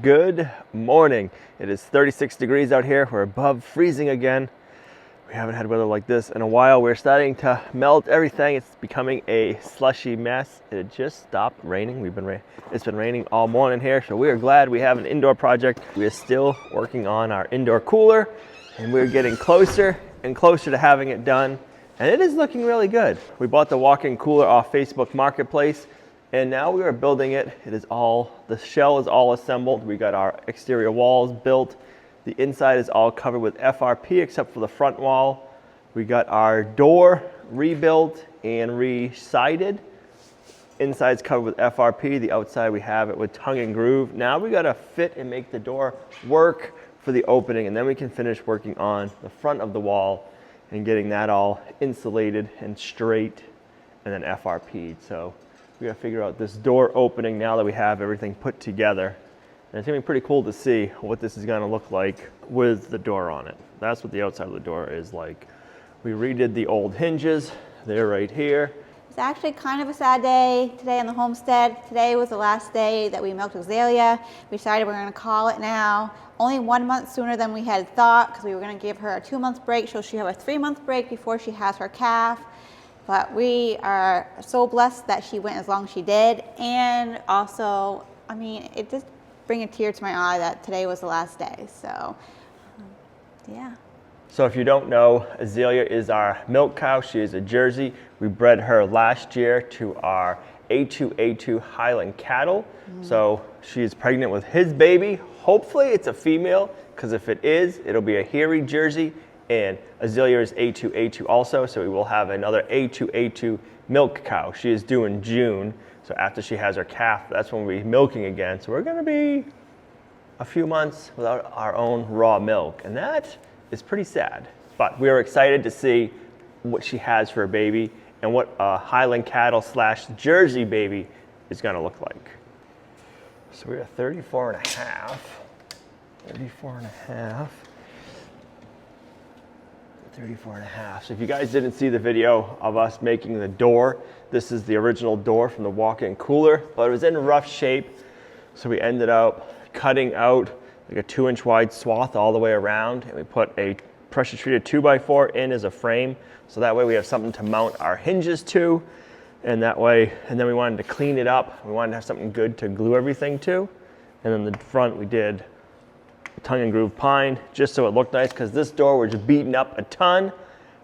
Good morning. It is 36 degrees out here. We're above freezing again. We haven't had weather like this in a while. We're starting to melt everything. It's becoming a slushy mess. It just stopped raining. It's been raining all morning here, so we are glad we have an indoor project. We are still working on our indoor cooler, and we're getting closer and closer to having it done, and it is looking really good. We bought the walk-in cooler off Facebook Marketplace, and now we are building it. The shell is all assembled. We got our exterior walls built. The inside is all covered with FRP except for the front wall. We got our door rebuilt and re-sided. Inside's covered with FRP. The outside we have it with tongue and groove. Now we gotta fit and make the door work for the opening, and then we can finish working on the front of the wall and getting that all insulated and straight and then FRP'd. So we gotta figure out this door opening now that we have everything put together. And it's gonna be pretty cool to see what this is gonna look like with the door on it. That's what the outside of the door is like. We redid the old hinges. They're right here. It's actually kind of a sad day today on the homestead. Today was the last day that we milked Azalea. We decided we're gonna call it now. Only 1 month sooner than we had thought, because we were gonna give her a 2-month break, so she'll have a 3-month break before she has her calf. But we are so blessed that she went as long as she did. And also, I mean, it just brings a tear to my eye that today was the last day. So, yeah. So if you don't know, Azalea is our milk cow. She is a Jersey. We bred her last year to our A2 Highland cattle. So she is pregnant with his baby. Hopefully it's a female, because if it is, it'll be a hairy Jersey. And Azalea is A2 also, so we will have another A2 milk cow. She is due in June, so after she has her calf, that's when we'll be milking again. So we're gonna be a few months without our own raw milk, and that is pretty sad. But we are excited to see what she has for a baby and what a Highland cattle / Jersey baby is gonna look like. So we're at 34 and a half. 34 and a half. 34 and a half. So if you guys didn't see the video of us making the door, this is the original door from the walk-in cooler, but it was in rough shape. So we ended up cutting out like a 2-inch wide swath all the way around, and we put a pressure treated 2x4 in as a frame. So that way we have something to mount our hinges to, and that way, and then we wanted to clean it up. We wanted to have something good to glue everything to. And then the front we did tongue and groove pine, just so it looked nice, because this door was beaten up a ton,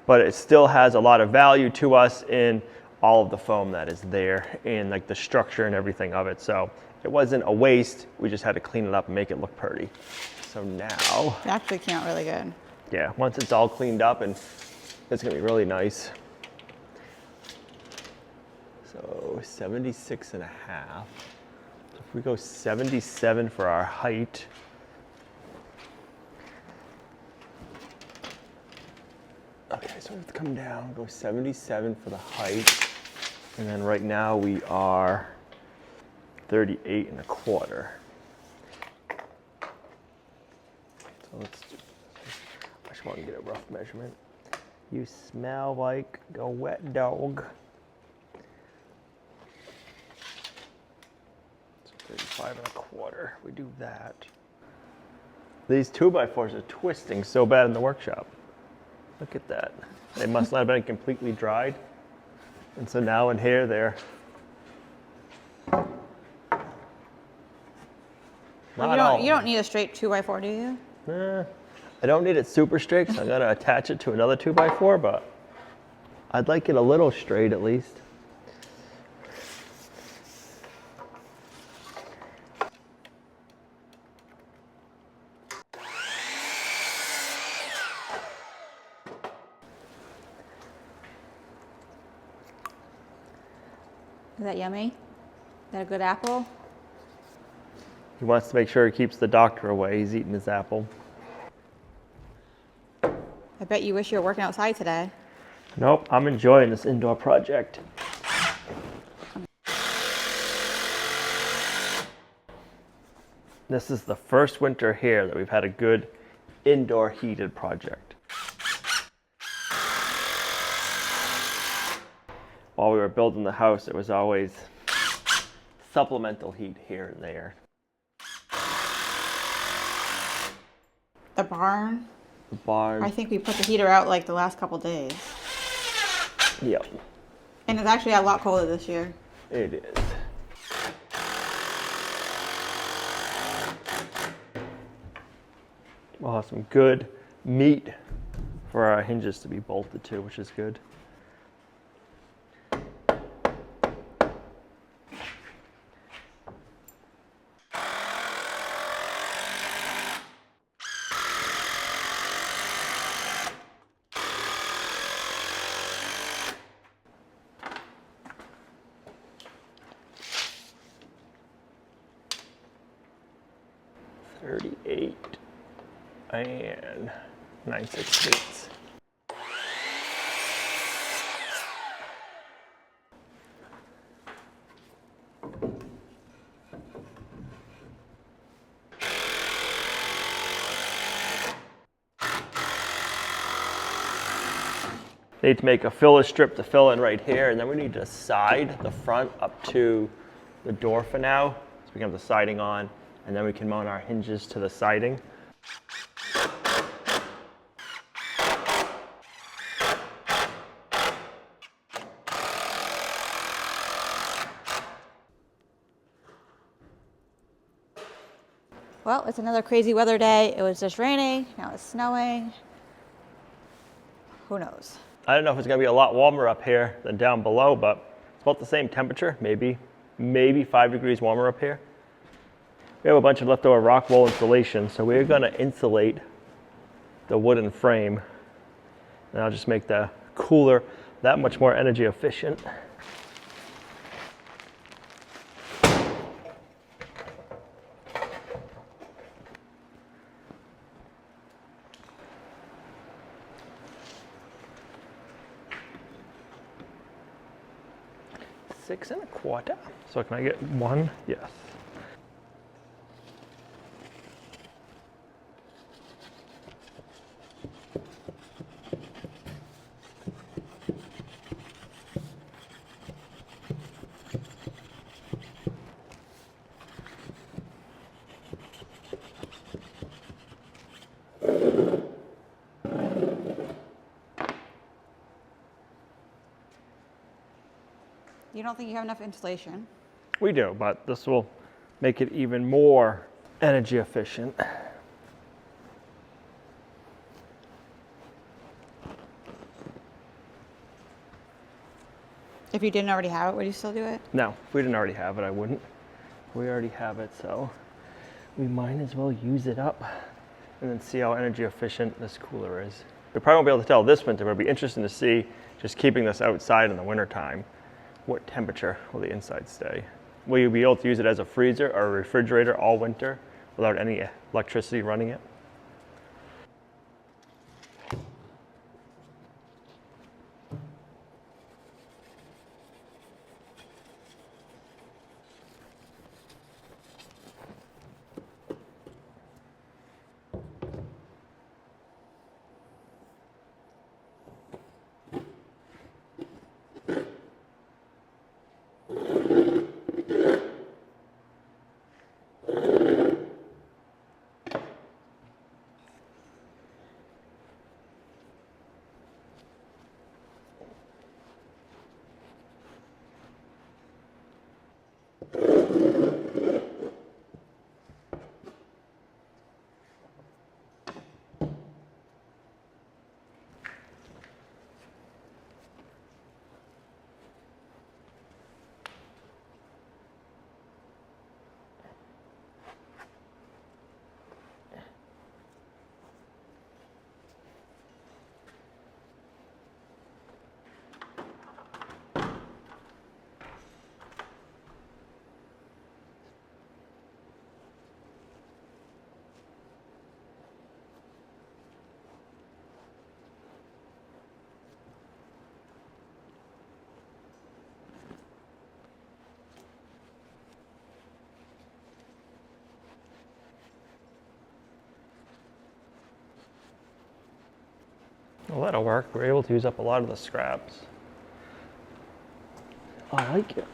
but it still has a lot of value to us in all of the foam that is there and like the structure and everything of it. So it wasn't a waste. We just had to clean it up and make it look pretty. So now It actually came out really good. yeah, once it's all cleaned up, and it's gonna be really nice. So 76 and a half. So if we go 77 for our height, okay, so we have to come down, go 77 for the height, and then right now we are 38 and a quarter. So let's do, I just want to get a rough measurement. You smell like a wet dog. So 35 and a quarter, we do that. These 2x4s are twisting so bad in the workshop. Look at that. They must not have been completely dried. And so now in here they're You don't need a straight 2x4, do you? I don't need it super straight, so I'm gonna attach it to another 2x4, but I'd like it a little straight at least. Is that yummy? Is that a good apple? He wants to make sure he keeps the doctor away. He's eating his apple. I bet you wish you were working outside today. Nope, I'm enjoying this indoor project. This is the first winter here that we've had a good indoor heated project. While we were building the house, it was always supplemental heat here and there. The barn. The barn. I think we put the heater out like the last couple days. Yep. And it's actually a lot colder this year. It is. We'll have some good meat for our hinges to be bolted to, which is good. $38 and 9/16. Need to make a filler strip to fill in right here, and then we need to side the front up to the door for now. So we can have the siding on, and then we can mount our hinges to the siding. Well, it's another crazy weather day. It was just raining, now it's snowing. Who knows? I don't know if it's gonna be a lot warmer up here than down below, but it's about the same temperature, maybe 5 degrees warmer up here. We have a bunch of leftover rock wool insulation, so we're gonna insulate the wooden frame, and I'll just make the cooler that much more energy efficient. Six and a quarter. So can I get one? Yes. You don't think you have enough insulation? We do, but this will make it even more energy efficient. If you didn't already have it, would you still do it? No, if we didn't already have it, I wouldn't. We already have it, so we might as well use it up and then see how energy efficient this cooler is. We probably won't be able to tell this winter, but it'll be interesting to see, just keeping this outside in the wintertime, what temperature will the inside stay? Will you be able to use it as a freezer or a refrigerator all winter without any electricity running it? Well, that'll work. We're able to use up a lot of the scraps. I like it.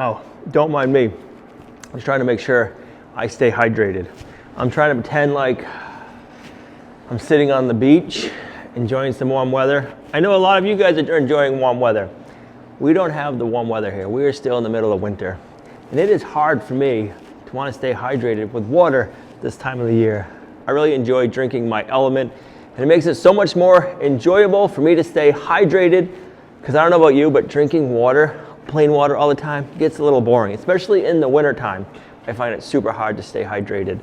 Oh, don't mind me. I'm just trying to make sure I stay hydrated. I'm trying to pretend like I'm sitting on the beach, enjoying some warm weather. I know a lot of you guys are enjoying warm weather. We don't have the warm weather here. We are still in the middle of winter. And it is hard for me to want to stay hydrated with water this time of the year. I really enjoy drinking my Element, and it makes it so much more enjoyable for me to stay hydrated, because I don't know about you, but drinking water, plain water all the time, gets a little boring, especially in the winter time. I find it super hard to stay hydrated.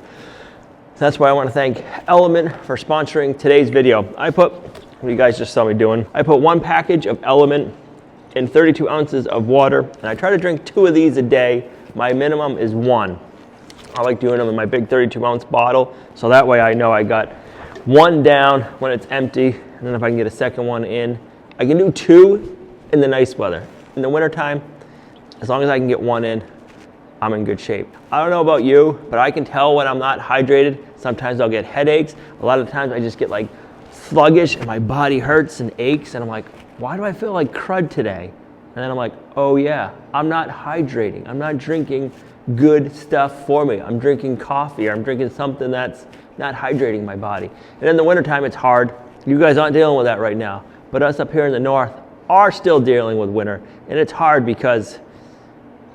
That's why I want to thank Element for sponsoring today's video. What you guys just saw me doing, I put 1 package of Element in 32 ounces of water, and I try to drink 2 of these a day. My minimum is 1. I like doing them in my big 32-ounce bottle, so that way I know I got 1 down when it's empty, and then if I can get a second one in, I can do 2 in the nice weather. In the wintertime, as long as I can get 1 in, I'm in good shape. I don't know about you, but I can tell when I'm not hydrated. Sometimes I'll get headaches. A lot of times I just get like sluggish and my body hurts and aches, and I'm like, why do I feel like crud today? And then I'm like, oh yeah, I'm not hydrating. I'm not drinking good stuff for me. I'm drinking coffee, or I'm drinking something that's not hydrating my body. And in the wintertime, it's hard. You guys aren't dealing with that right now, but us up here in the north are still dealing with winter, and it's hard because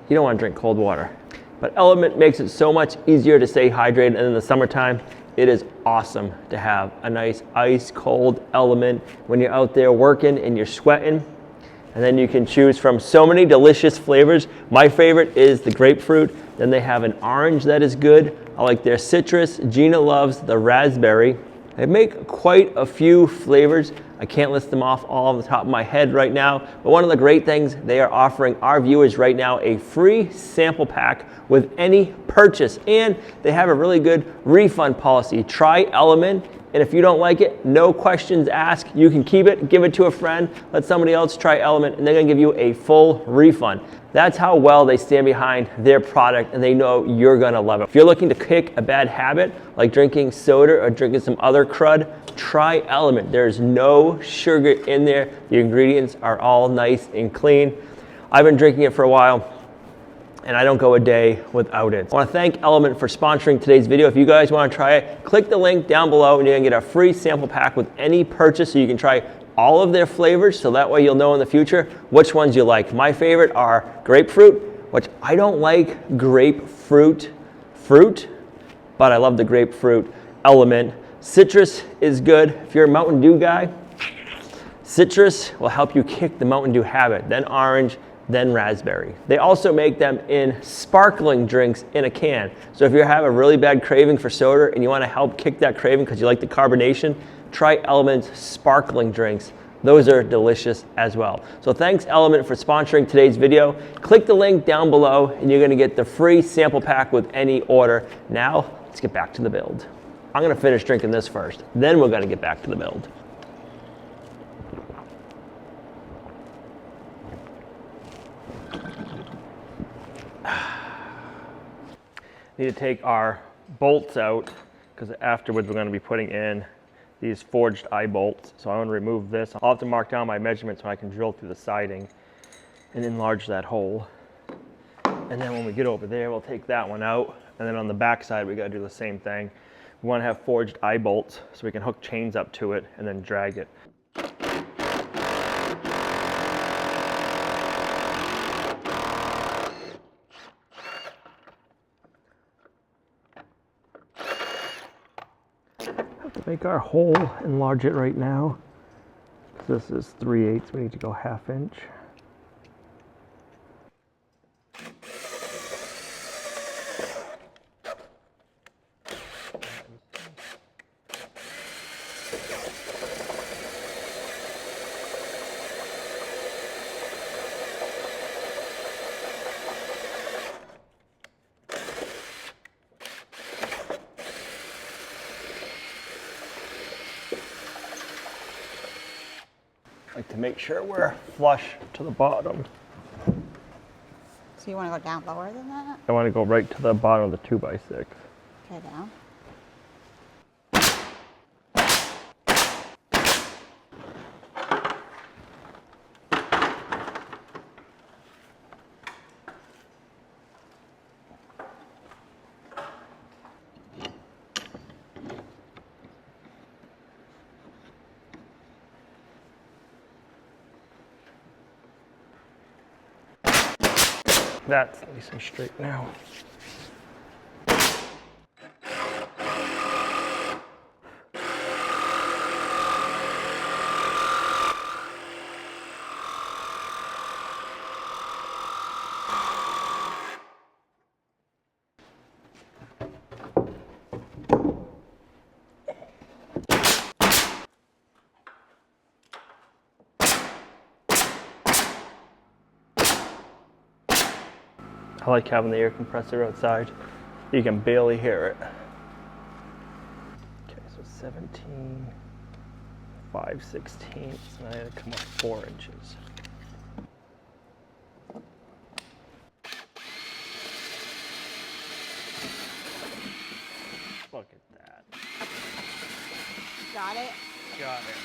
you don't want to drink cold water. But Element makes it so much easier to stay hydrated, and in the summertime, it is awesome to have a nice ice cold Element when you're out there working and you're sweating. And then you can choose from so many delicious flavors. My favorite is the grapefruit. Then they have an orange that is good. I like their citrus. Gina loves the raspberry. They make quite a few flavors. I can't list them off all on the top of my head right now, but one of the great things, they are offering our viewers right now a free sample pack with any purchase, and they have a really good refund policy. Try Element, and if you don't like it, no questions asked. You can keep it, give it to a friend, let somebody else try Element, and they're gonna give you a full refund. That's how well they stand behind their product, and they know you're gonna love it. If you're looking to kick a bad habit, like drinking soda or drinking some other crud, try Element. There's no sugar in there. The ingredients are all nice and clean. I've been drinking it for a while, and I don't go a day without it. I want to thank Element for sponsoring today's video. If you guys want to try it, click the link down below, and you're gonna get a free sample pack with any purchase, so you can try all of their flavors, so that way you'll know in the future which ones you like. My favorite are grapefruit, which I don't like grapefruit fruit, but I love the grapefruit Element. Citrus is good. If you're a Mountain Dew guy, citrus will help you kick the Mountain Dew habit. Then orange, then raspberry. They also make them in sparkling drinks in a can. So if you have a really bad craving for soda and you want to help kick that craving because you like the carbonation, try Element's sparkling drinks. Those are delicious as well. So thanks Element for sponsoring today's video. Click the link down below and you're gonna get the free sample pack with any order. Now, let's get back to the build. I'm gonna finish drinking this first, then we're gonna get back to the build. Need to take our bolts out, because afterwards we're gonna be putting in these forged eye bolts. So I want to remove this. I'll have to mark down my measurements so I can drill through the siding and enlarge that hole. And then when we get over there, we'll take that one out. And then on the back side, we got to do the same thing. We want to have forged eye bolts so we can hook chains up to it and then drag it. Make our hole, enlarge it right now. This is 3/8, we need to go 1/2 inch. Like to make sure we're flush to the bottom. So you want to go down lower than that? I want to go right to the bottom of the 2x6. Okay, down. That's nice and straight now. I like having the air compressor outside. You can barely hear it. Okay, so 17, 5/16, and I had to come up 4 inches. Look at that. Got it? Got it.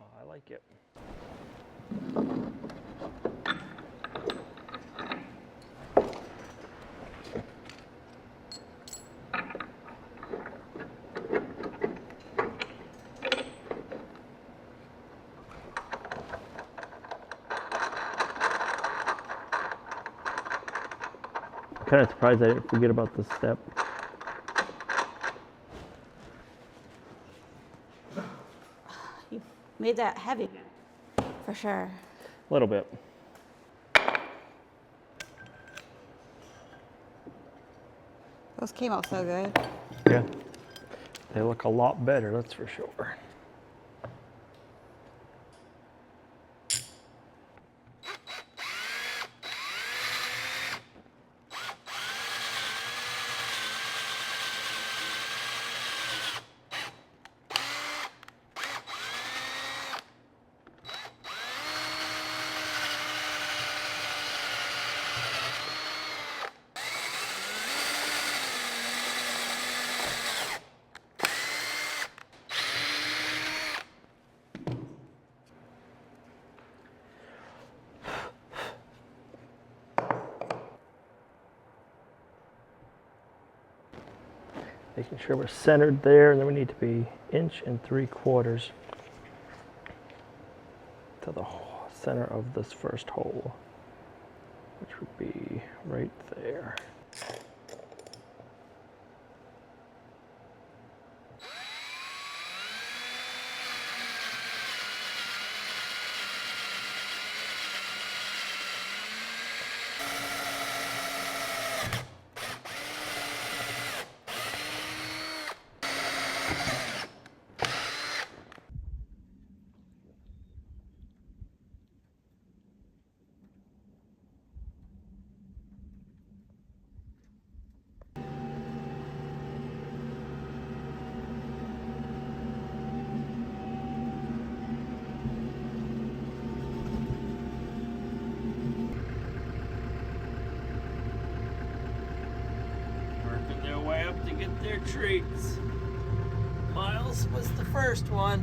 Oh, I like it. I'm kind of surprised I didn't forget about this step. You made that heavy. For sure. A little bit. Those came out so good. Yeah. They look a lot better, that's for sure. Making sure we're centered there, and then we need to be 1 3/4 inches to the center of this first hole, which would be right there. Working their way up to get their treats. Miles was the first one.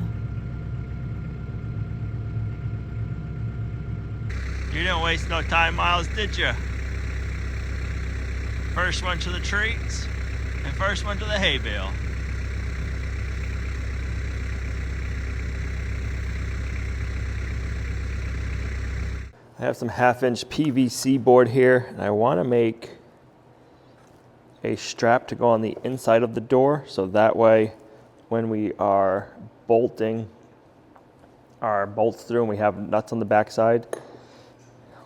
You didn't waste no time, Miles, did you? First one to the treats, and first one to the hay bale. I have some 1/2-inch PVC board here, and I want to make a strap to go on the inside of the door, so that way when we are bolting our bolts through and we have nuts on the backside,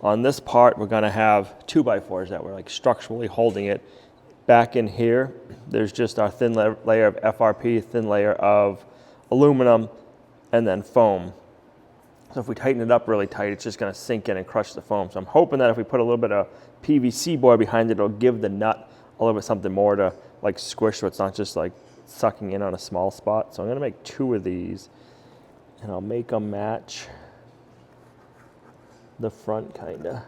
on this part we're going to have 2x4s that we're like structurally holding it. Back in here there's just our thin layer of FRP, thin layer of aluminum, and then foam. So if we tighten it up really tight, it's just going to sink in and crush the foam. So I'm hoping that if we put a little bit of PVC board behind it, it'll give the nut a little bit something more to like squish, so it's not just like sucking in on a small spot. So I'm going to make 2 of these, and I'll make them match the front kind of.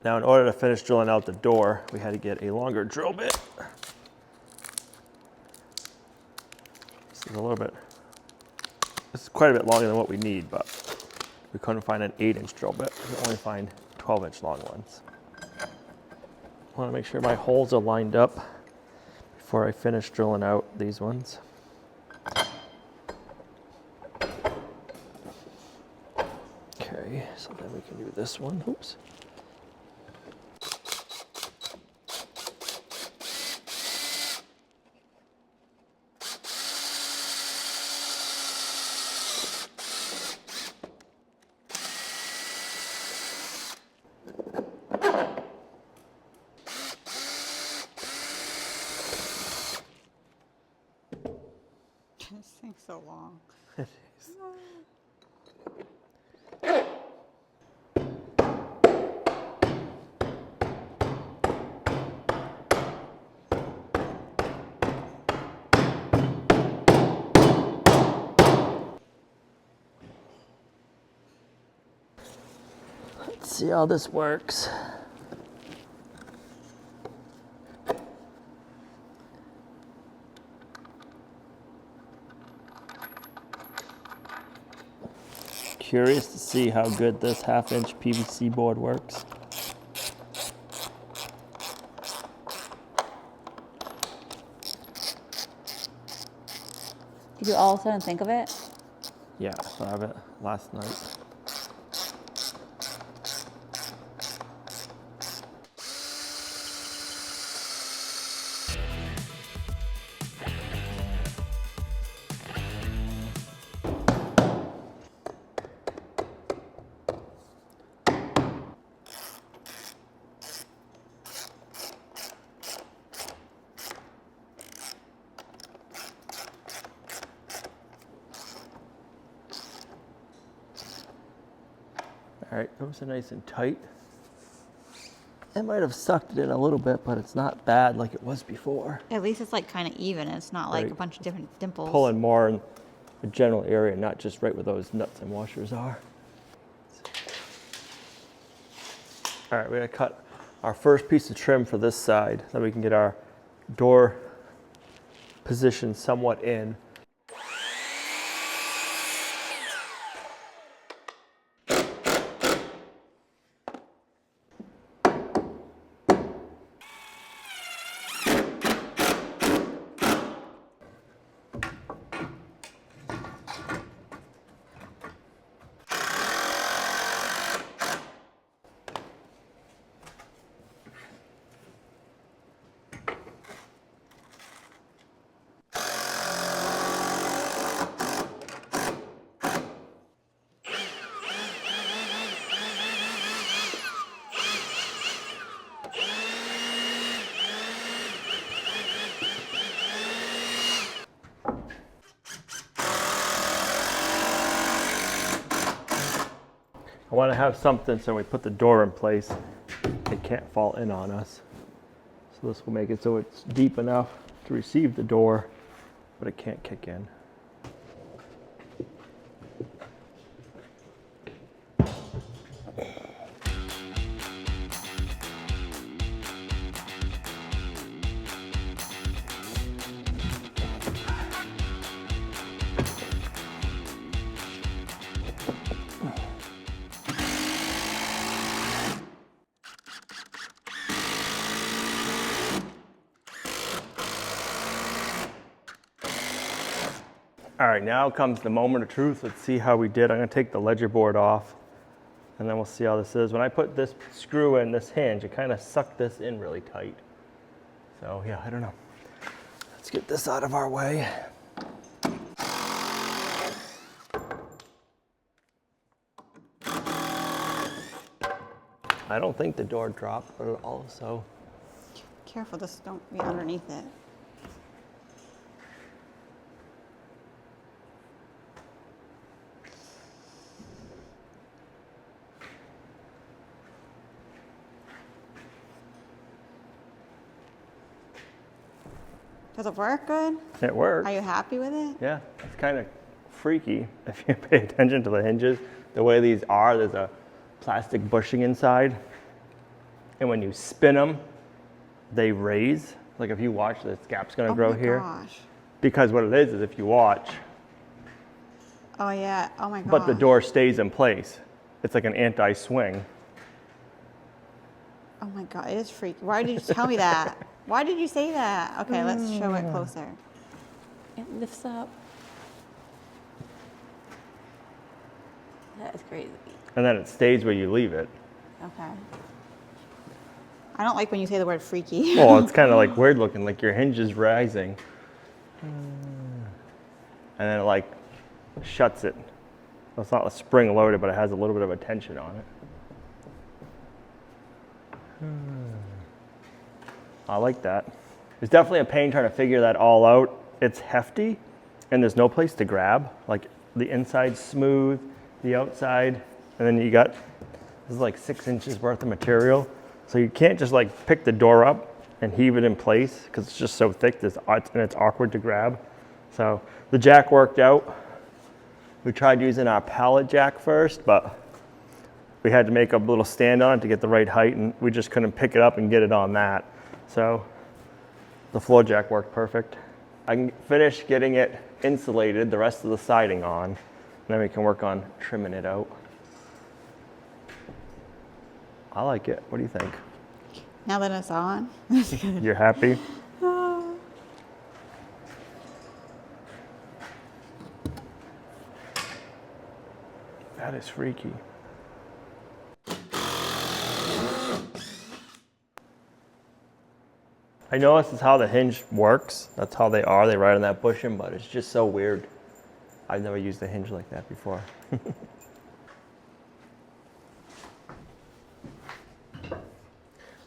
Now in order to finish drilling out the door, we had to get a longer drill bit. This is a little bit, this is quite a bit longer than what we need, but we couldn't find an 8-inch drill bit. We could only find 12-inch long ones. I want to make sure my holes are lined up before I finish drilling out these ones. Okay, so then we can do this one. Oops. This thing's so long. It is. Let's see how this works. Curious to see how good this 1/2-inch PVC board works. Did you all of a sudden think of it? Yeah, I thought of it last night. All right, those are nice and tight. It might have sucked it in a little bit, but it's not bad like it was before. At least it's like kind of even. It's not like Right. a bunch of different dimples. Pulling more in the general area, not just right where those nuts and washers are. All right, we're gonna cut our first piece of trim for this side, so we can get our door positioned somewhat in. I want to have something so when we put the door in place, it can't fall in on us. So this will make it so it's deep enough to receive the door, but it can't kick in. All right, now comes the moment of truth. Let's see how we did. I'm gonna take the ledger board off and then we'll see how this is. When I put this screw in, this hinge, it kind of sucked this in really tight. So yeah, I don't know. Let's get this out of our way. I don't think the door dropped, but it also. Careful, this don't be underneath it. Does it work good? It works. Are you happy with it? Yeah, it's kind of freaky if you pay attention to the hinges. The way these are, there's a plastic bushing inside. and when you spin them, they raise. Like if you watch, this gap's gonna grow here. Oh my gosh. Because what it is if you watch. Oh yeah, oh my gosh. But the door stays in place. It's like an anti-swing. Oh my God, it is freaky. Why did you tell me that? Why did you say that? Okay, let's show it closer. It lifts up. That is crazy. And then it stays where you leave it. Okay. I don't like when you say the word freaky. Well, it's kind of like weird looking, like your hinge is rising. And then it like shuts it. Well, it's not a spring loaded, but it has a little bit of a tension on it. I like that. It's definitely a pain trying to figure that all out. It's hefty and there's no place to grab. Like the inside's smooth, the outside, and then you got, this is like 6 inches worth of material. So you can't just like pick the door up and heave it in place because it's just so thick and it's awkward to grab. So the jack worked out. We tried using our pallet jack first, but we had to make a little stand on it to get the right height, and we just couldn't pick it up and get it on that. So the floor jack worked perfect. I can finish getting it insulated, the rest of the siding on, and then we can work on trimming it out. I like it. What do you think? Now that it's on. You're happy? That is freaky. I know this is how the hinge works. That's how they are. They ride on that bushing, but it's just so weird. I've never used a hinge like that before.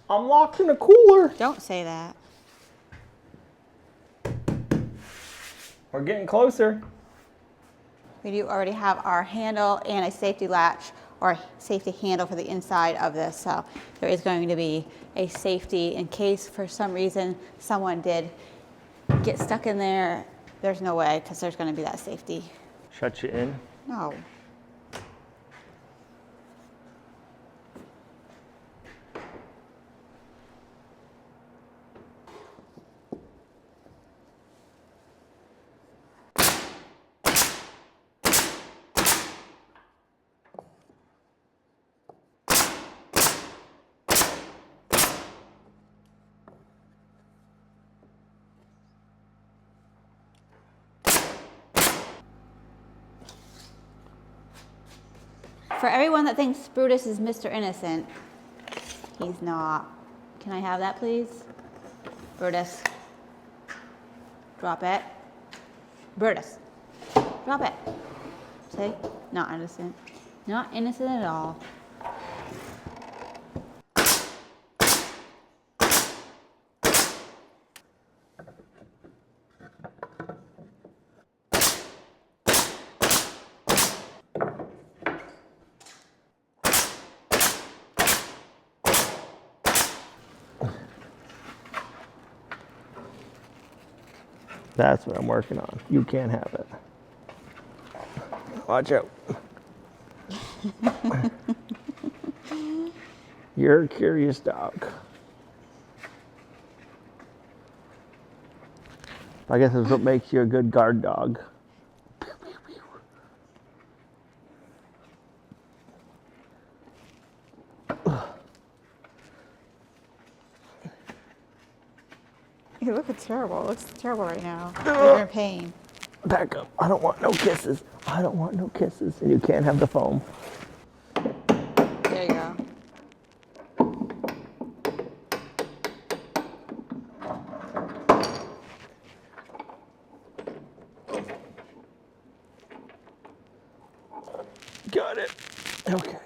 I'm locked in a cooler. Don't say that. We're getting closer. We do already have our handle and a safety latch or safety handle for the inside of this. So there is going to be a safety in case for some reason someone did get stuck in there. There's no way because there's going to be that safety. Shut you in? No. For everyone that thinks Brutus is Mr. Innocent, he's not. Can I have that, please? Brutus. Drop it. Brutus. Drop it. See? Not innocent. Not innocent at all. That's what I'm working on. You can't have it. Watch out. You're a curious dog. I guess that's what makes you a good guard dog. You look terrible. It looks terrible right now. You're in pain. Back up. I don't want no kisses. I don't want no kisses. And you can't have the foam. There you go. Got it. Okay.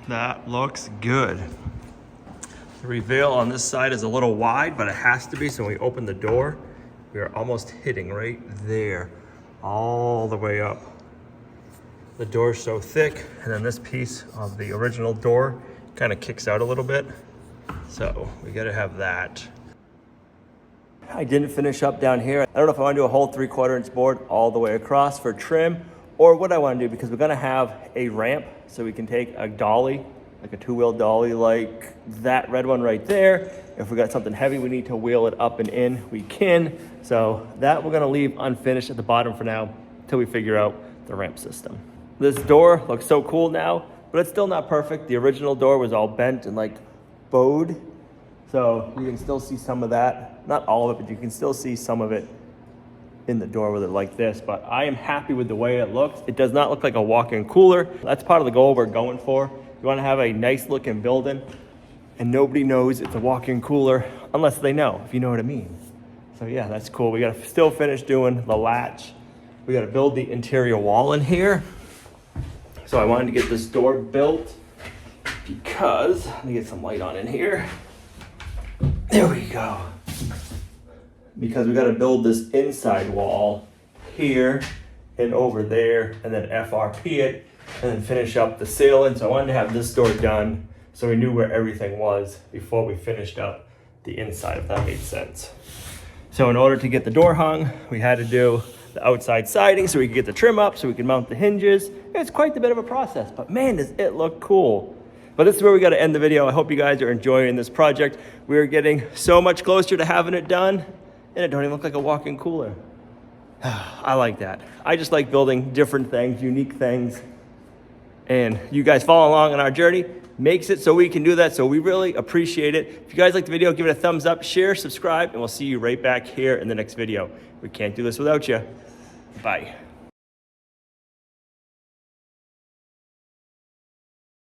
That looks good. The reveal on this side is a little wide, but it has to be, so when we open the door, we are almost hitting right there, all the way up. The door's so thick, and then this piece of the original door kind of kicks out a little bit. So we gotta have that. I didn't finish up down here. I don't know if I wanna do a whole 3/4 inch board all the way across for trim, or what I wanna do, because we're gonna have a ramp so we can take a dolly, like a 2-wheel dolly like that red one right there. If we got something heavy we need to wheel it up and in, we can. So that we're gonna leave unfinished at the bottom for now until we figure out the ramp system. This door looks so cool now, but it's still not perfect. The original door was all bent and like bowed. So you can still see some of that. Not all of it, but you can still see some of it in the door with it like this. But I am happy with the way it looks. It does not look like a walk-in cooler. That's part of the goal we're going for. You wanna have a nice looking building and nobody knows it's a walk-in cooler unless they know, if you know what I mean. So yeah, that's cool. We gotta still finish doing the latch. We gotta build the interior wall in here. So I wanted to get this door built because, let me get some light on in here. There we go. Because we got to build this inside wall here and over there, and then FRP it, and then finish up the ceiling. So I wanted to have this door done so we knew where everything was before we finished up the inside, if that made sense. So in order to get the door hung, we had to do the outside siding so we could get the trim up, so we could mount the hinges. It's quite a bit of a process, but man, does it look cool. But this is where we got to end the video. I hope you guys are enjoying this project. We're getting so much closer to having it done, and it don't even look like a walk-in cooler. I like that. I just like building different things, unique things, and you guys follow along on our journey makes it so we can do that, so we really appreciate it. If you guys like the video, give it a thumbs up, share, subscribe, and we'll see you right back here in the next video. We can't do this without you. Bye.